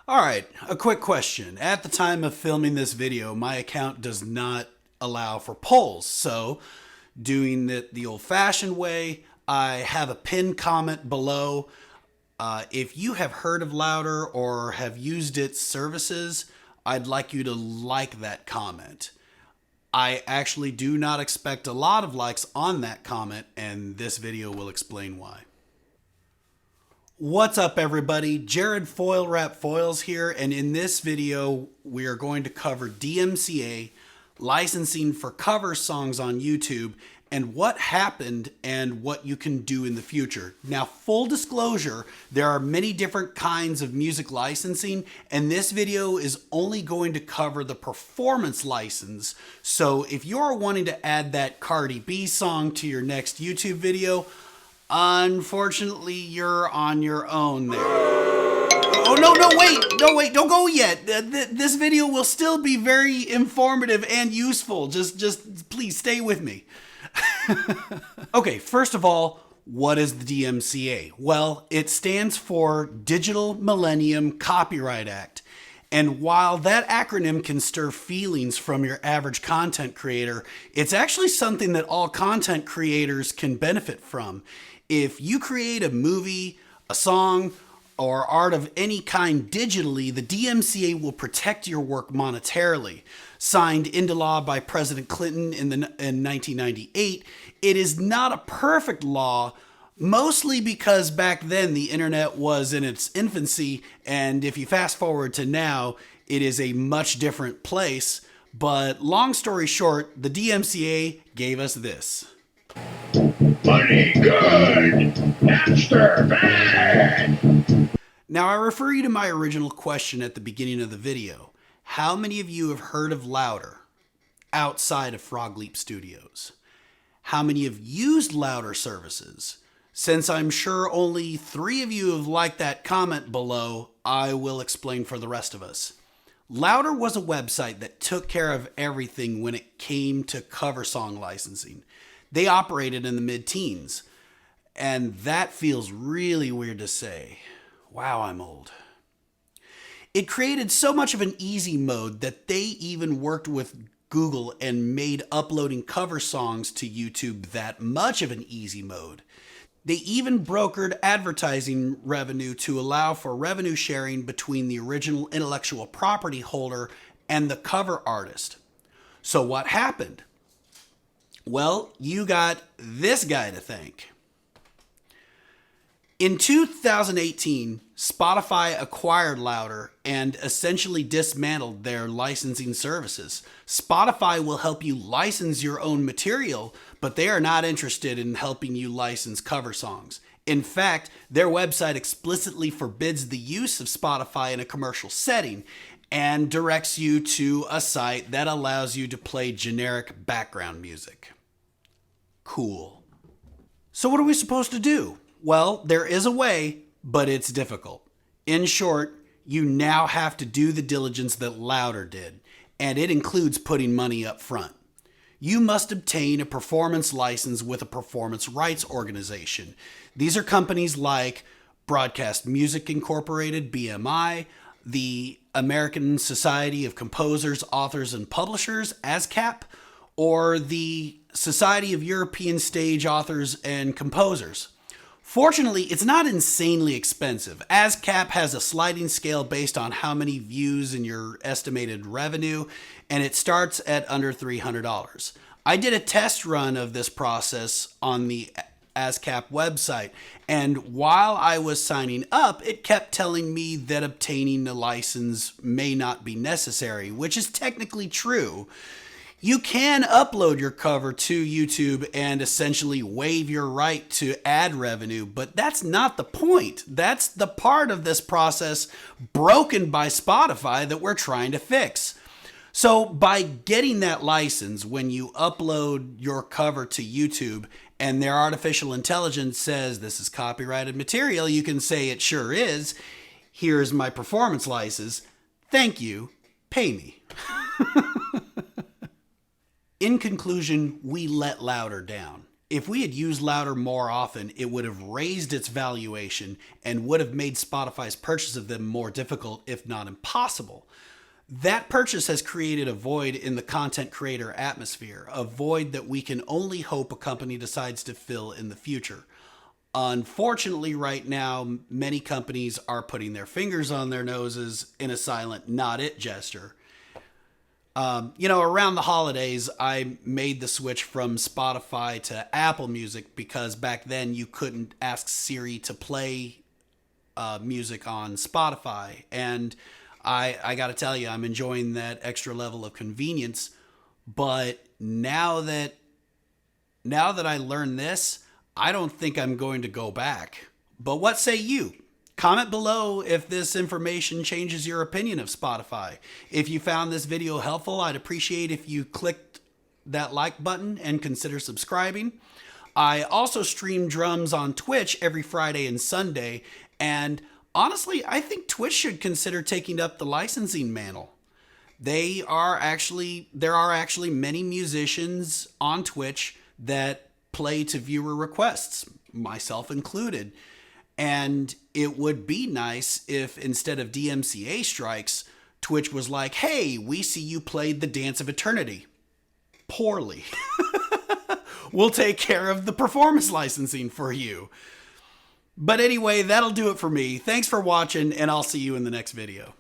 Alright, a quick question. At the time of filming this video, my account does not allow for polls, so doing it the old-fashioned way, I have a pinned comment below. If you have heard of Louder or have used its services, I'd like you to like that comment. I actually do not expect a lot of likes on that comment, and this video will explain why. What's up, everybody? Jared Foil Wrap Foils here, and in this video we are going to cover DMCA, licensing for cover songs on YouTube, and what happened and what you can do in the future. Now, full disclosure, there are many different kinds of music licensing, and this video is only going to cover the performance license. So if you're wanting to add that Cardi B song to your next YouTube video, unfortunately, you're on your own there. Oh, no, wait, don't go yet. This video will still be very informative and useful. Just please stay with me. Okay, first of all, what is the DMCA? Well, it stands for Digital Millennium Copyright Act. And while that acronym can stir feelings from your average content creator, it's actually something that all content creators can benefit from. If you create a movie, a song, or art of any kind digitally, the DMCA will protect your work monetarily. Signed into law by President Clinton in 1998, it is not a perfect law, mostly because back then the internet was in its infancy, and if you fast forward to now, it is a much different place. But long story short, the DMCA gave us this. Funny good, hamster bad. Now, I refer you to my original question at the beginning of the video. How many of you have heard of Louder outside of Frog Leap Studios? How many have used Louder services? Since I'm sure only 3 of you have liked that comment below, I will explain for the rest of us. Louder was a website that took care of everything when it came to cover song licensing. They operated in the mid-teens, and that feels really weird to say. Wow, I'm old. It created so much of an easy mode that they even worked with Google and made uploading cover songs to YouTube that much of an easy mode. They even brokered advertising revenue to allow for revenue sharing between the original intellectual property holder and the cover artist. So what happened? Well, you got this guy to thank. In 2018, Spotify acquired Louder and essentially dismantled their licensing services. Spotify will help you license your own material, but they are not interested in helping you license cover songs. In fact, their website explicitly forbids the use of Spotify in a commercial setting and directs you to a site that allows you to play generic background music. Cool. So what are we supposed to do? Well, there is a way, but it's difficult. In short, you now have to do the diligence that Louder did, and it includes putting money up front. You must obtain a performance license with a performance rights organization. These are companies like Broadcast Music Incorporated, BMI, the American Society of Composers, Authors, and Publishers, ASCAP, or the Society of European Stage Authors and Composers. Fortunately, it's not insanely expensive. ASCAP has a sliding scale based on how many views and your estimated revenue, and it starts at under $300. I did a test run of this process on the ASCAP website, and while I was signing up, it kept telling me that obtaining a license may not be necessary, which is technically true. You can upload your cover to YouTube and essentially waive your right to ad revenue, but that's not the point. That's the part of this process broken by Spotify that we're trying to fix. So by getting that license, when you upload your cover to YouTube and their artificial intelligence says this is copyrighted material, you can say it sure is. Here's my performance license. Thank you. Pay me. In conclusion, we let Louder down. If we had used Louder more often, it would have raised its valuation and would have made Spotify's purchase of them more difficult, if not impossible. That purchase has created a void in the content creator atmosphere, a void that we can only hope a company decides to fill in the future. Unfortunately, right now, many companies are putting their fingers on their noses in a silent not it gesture. Around the holidays, I made the switch from Spotify to Apple Music because back then you couldn't ask Siri to play music on Spotify. And I got to tell you, I'm enjoying that extra level of convenience. But now that I learned this, I don't think I'm going to go back. But what say you? Comment below if this information changes your opinion of Spotify. If you found this video helpful, I'd appreciate if you clicked that like button and consider subscribing. I also stream drums on Twitch every Friday and Sunday, and honestly, I think Twitch should consider taking up the licensing mantle. There are actually many musicians on Twitch that play to viewer requests, myself included. And it would be nice if instead of DMCA strikes, Twitch was like, hey, we see you played the Dance of Eternity. Poorly. We'll take care of the performance licensing for you. But anyway, that'll do it for me. Thanks for watching, and I'll see you in the next video.